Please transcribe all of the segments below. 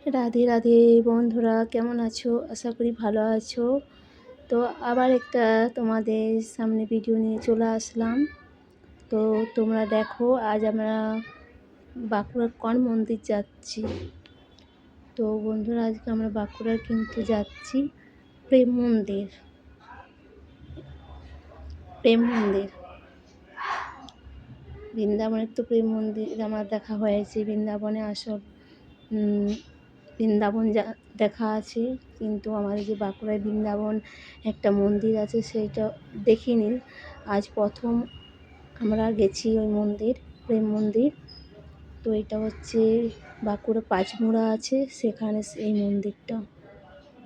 রাধে রাধে বন্ধুরা, কেমন আছো? আশা করি ভালো আছো। তো আবার একটা তোমাদের সামনে ভিডিও নিয়ে চলে আসলাম। তো তোমরা দেখো, আজ আমরা বাঁকুড়ার কোন মন্দির যাচ্ছি। তো বন্ধুরা, আজকে আমরা বাঁকুড়ার কিন্তু যাচ্ছি প্রেম মন্দির। প্রেম মন্দির বৃন্দাবনের তো প্রেম মন্দির আমার দেখা হয়েছে। বৃন্দাবনে আসল বৃন্দাবন দেখা আছে, কিন্তু আমাদের যে বাঁকুড়ায় বৃন্দাবন একটা মন্দির আছে সেইটা দেখিনি। আজ প্রথম আমরা গেছি ওই মন্দির, প্রেম মন্দির। তো এটা হচ্ছে বাঁকুড়া পাঁচমুড়া আছে, সেখানে এই মন্দিরটা।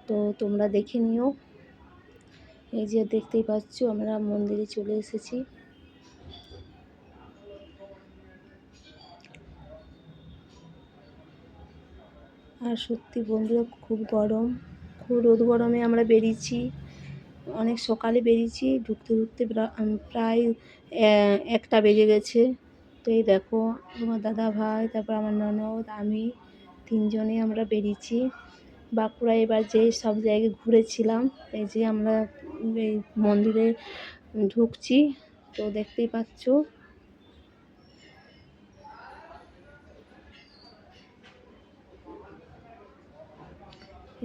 তো তোমরা দেখে নিও। এই যে দেখতেই পাচ্ছ, আমরা মন্দিরে চলে এসেছি। আর সত্যি বন্ধুরা, খুব গরম, খুব রোদ গরমে আমরা বেরিয়েছি। অনেক সকালে বেরিয়েছি, ঢুকতে ঢুকতে প্রায় 1টা বেজে গেছে। তো এই দেখো, আমার দাদা ভাই, তারপর আমার ননদ, আমি 3জনে আমরা বেরিয়েছি বাঁকুড়া। এবার যে সব জায়গায় ঘুরেছিলাম, এই যে আমরা এই মন্দিরে ঢুকছি। তো দেখতেই পাচ্ছ,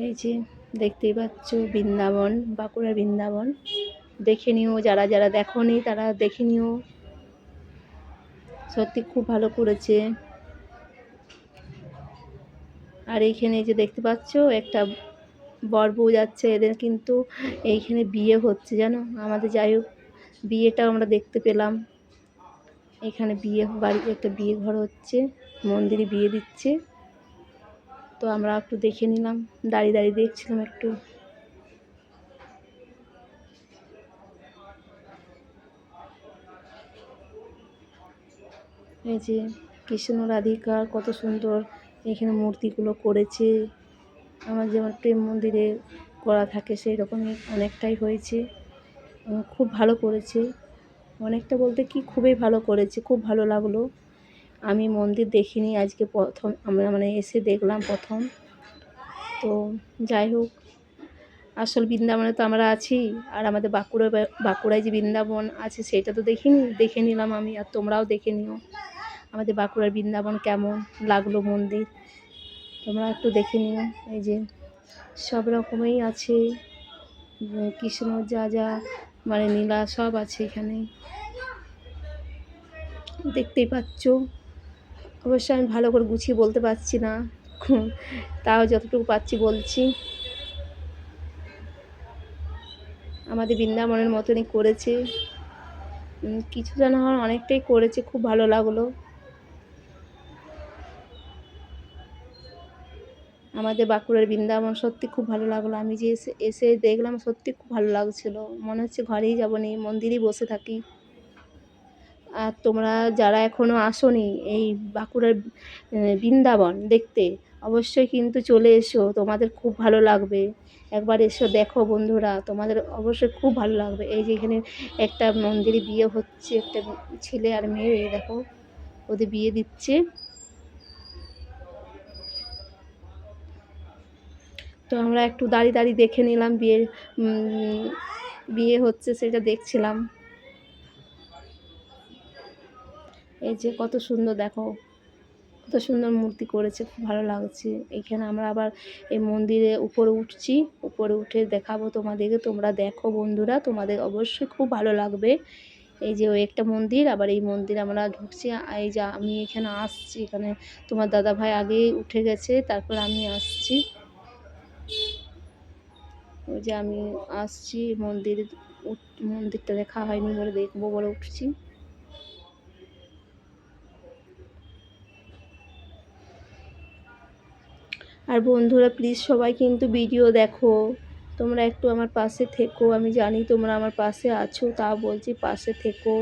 এই যে দেখতেই পাচ্ছ বৃন্দাবন, বাঁকুড়া বৃন্দাবন। দেখে নিও, যারা যারা দেখোনি তারা দেখে নিও। সত্যি খুব ভালো করেছে। আর এইখানে যে দেখতে পাচ্ছ, একটা বর বউ যাচ্ছে, এদের কিন্তু এইখানে বিয়ে হচ্ছে জানো আমাদের। যাই হোক, বিয়েটাও আমরা দেখতে পেলাম। এখানে বিয়ে বাড়িতে একটা বিয়ে ঘর হচ্ছে, মন্দিরে বিয়ে দিচ্ছে। তো আমরা একটু দেখে নিলাম, দাঁড়িয়ে দাঁড়িয়ে দেখছিলাম একটু। এই যে কৃষ্ণ রাধিকার কত সুন্দর এখানে মূর্তিগুলো করেছে। আমার যেমন প্রেম মন্দিরে করা থাকে সেই রকমই অনেকটাই হয়েছে। খুব ভালো করেছে, অনেকটা বলতে কি, খুবই ভালো করেছে, খুব ভালো লাগলো। আমি মন্দির দেখিনি, আজকে প্রথম আমরা এসে দেখলাম প্রথম। তো যাই হোক, আসল বৃন্দাবনে তো আমরা আছি, আর আমাদের বাঁকুড়ায় যে বৃন্দাবন আছে সেটা তো দেখিনি, দেখে নিলাম আমি। আর তোমরাও দেখে নিও আমাদের বাঁকুড়ার বৃন্দাবন কেমন লাগলো মন্দির, তোমরা একটু দেখে নিও। এই যে সব রকমই আছে, কৃষ্ণ যা যা নীলা সব আছে এখানে, দেখতেই পাচ্ছ। অবশ্য আমি ভালো করে গুছিয়ে বলতে পারছি না, তাও যতটুকু পাচ্ছি বলছি। আমাদের বৃন্দাবনের মতনই করেছে, কিছু যেন অনেকটাই করেছে, খুব ভালো লাগলো। আমাদের বাঁকুড়ার বৃন্দাবন সত্যি খুব ভালো লাগলো। আমি যে এসে দেখলাম, সত্যি খুব ভালো লাগছিলো, মনে হচ্ছে ঘরেই যাবো নি, মন্দিরেই বসে থাকি। আর তোমরা যারা এখনও আসোনি এই বাঁকুড়ার বৃন্দাবন দেখতে, অবশ্যই কিন্তু চলে এসো, তোমাদের খুব ভালো লাগবে। একবার এসো, দেখো বন্ধুরা, তোমাদের অবশ্যই খুব ভালো লাগবে। এই যে এখানে একটা মন্দিরে বিয়ে হচ্ছে, একটা ছেলে আর মেয়ে, এই দেখো ওদের বিয়ে দিচ্ছে। তো আমরা একটু দাঁড়িয়ে দাঁড়িয়ে দেখে নিলাম, বিয়ে হচ্ছে সেটা দেখছিলাম। এই যে কত সুন্দর, দেখো কত সুন্দর মূর্তি করেছে, খুব ভালো লাগছে। এখানে আমরা আবার এই মন্দিরে উপরে উঠছি, উপরে উঠে দেখাবো তোমাদেরকে, তোমরা দেখো বন্ধুরা, তোমাদের অবশ্যই খুব ভালো লাগবে। এই যে ওই একটা মন্দির, আবার এই মন্দির আমরা ঢুকছি। এই যে আমি এখানে আসছি, এখানে তোমার দাদা ভাই আগেই উঠে গেছে, তারপর আমি আসছি। ওই যে আমি আসছি মন্দিরটা দেখা হয়নি বলে দেখবো বলে উঠছি। আর বন্ধুরা, প্লিজ সবাই কিন্তু ভিডিও দেখো, তোমরা একটু আমার পাশে থেকো। আমি জানি তোমরা আমার পাশে আছো, তা বলছি পাশে থেকো,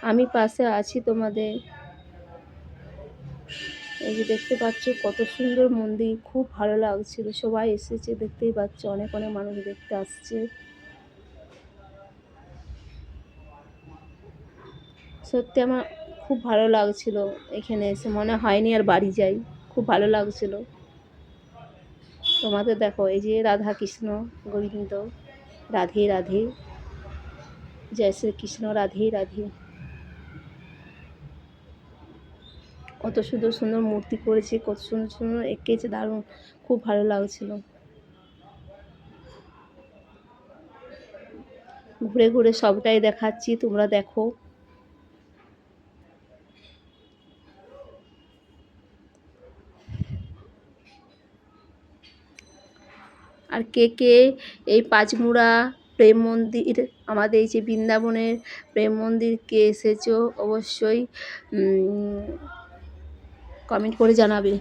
আমি পাশে আছি তোমাদের। এই যে দেখতে পাচ্ছ কত সুন্দর মন্দির, খুব ভালো লাগছিল। সবাই এসেছে, দেখতেই পাচ্ছ, অনেক অনেক মানুষ দেখতে আসছে। সত্যি আমার খুব ভালো লাগছিল এখানে এসে, মনে হয়নি আর বাড়ি যাই, খুব ভালো লাগছিল। তোমাদের দেখো এই যে রাধা কৃষ্ণ গোবিন্দ, রাধে রাধে, জয় শ্রীকৃষ্ণ, রাধে রাধে। কত সুন্দর সুন্দর মূর্তি করেছে, কত সুন্দর সুন্দর এঁকেছে, দারুণ, খুব ভালো লাগছিল। ঘুরে ঘুরে সবটাই দেখাচ্ছি, তোমরা দেখো। আর কে কে এই পাঁচমুড়া প্রেম মন্দির, আমাদের এই যে বৃন্দাবনের প্রেম মন্দির কে এসেছো অবশ্যই কমেন্ট করে জানাবে।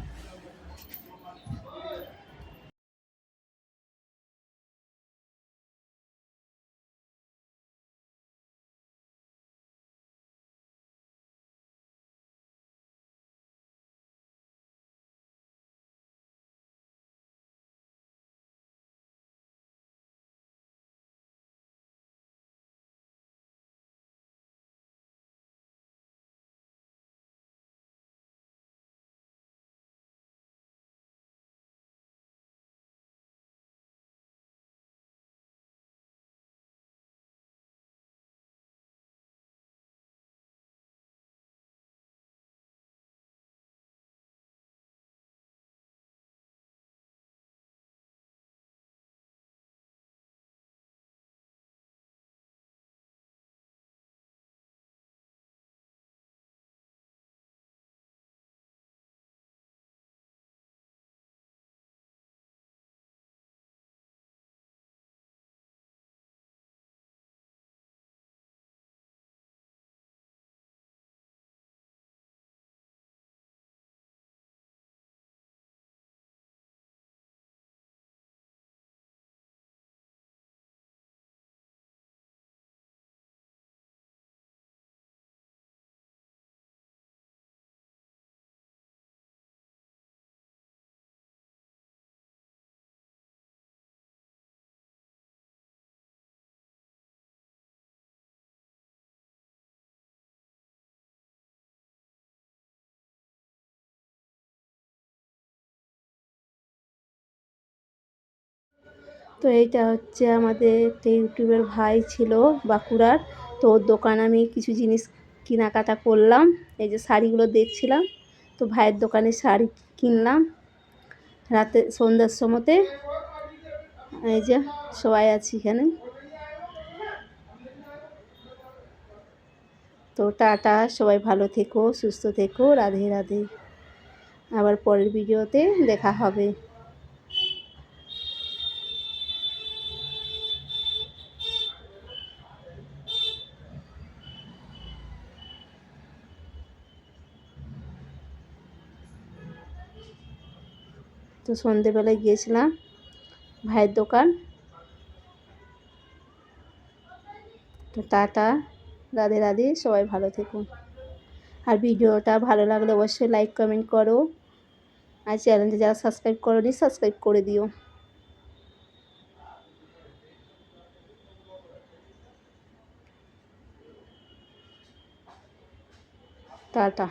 তো এইটা হচ্ছে আমাদের একটা ইউটিউবের ভাই ছিল বাঁকুড়ার, তো ওর দোকানে আমি কিছু জিনিস কেনাকাটা করলাম। এই যে শাড়িগুলো দেখছিলাম, তো ভাইয়ের দোকানে শাড়ি কিনলাম রাতে সন্ধ্যার সময়তে। এই যে সবাই আছি এখানে। তো টাটা, সবাই ভালো থেকো, সুস্থ থেকো, রাধে রাধে। আবার পরের ভিডিওতে দেখা হবে। তো সন্ধেবেলায় গিয়েছিলাম ভাইয়ের দোকান। তো টাটা, রাধে রাধে, সবাই ভালো থেকো। আর ভিডিওটা ভালো লাগলে অবশ্যই লাইক কমেন্ট করো, আর চ্যানেলটা যারা সাবস্ক্রাইব করোনি সাবস্ক্রাইব করে দিও। টাটা।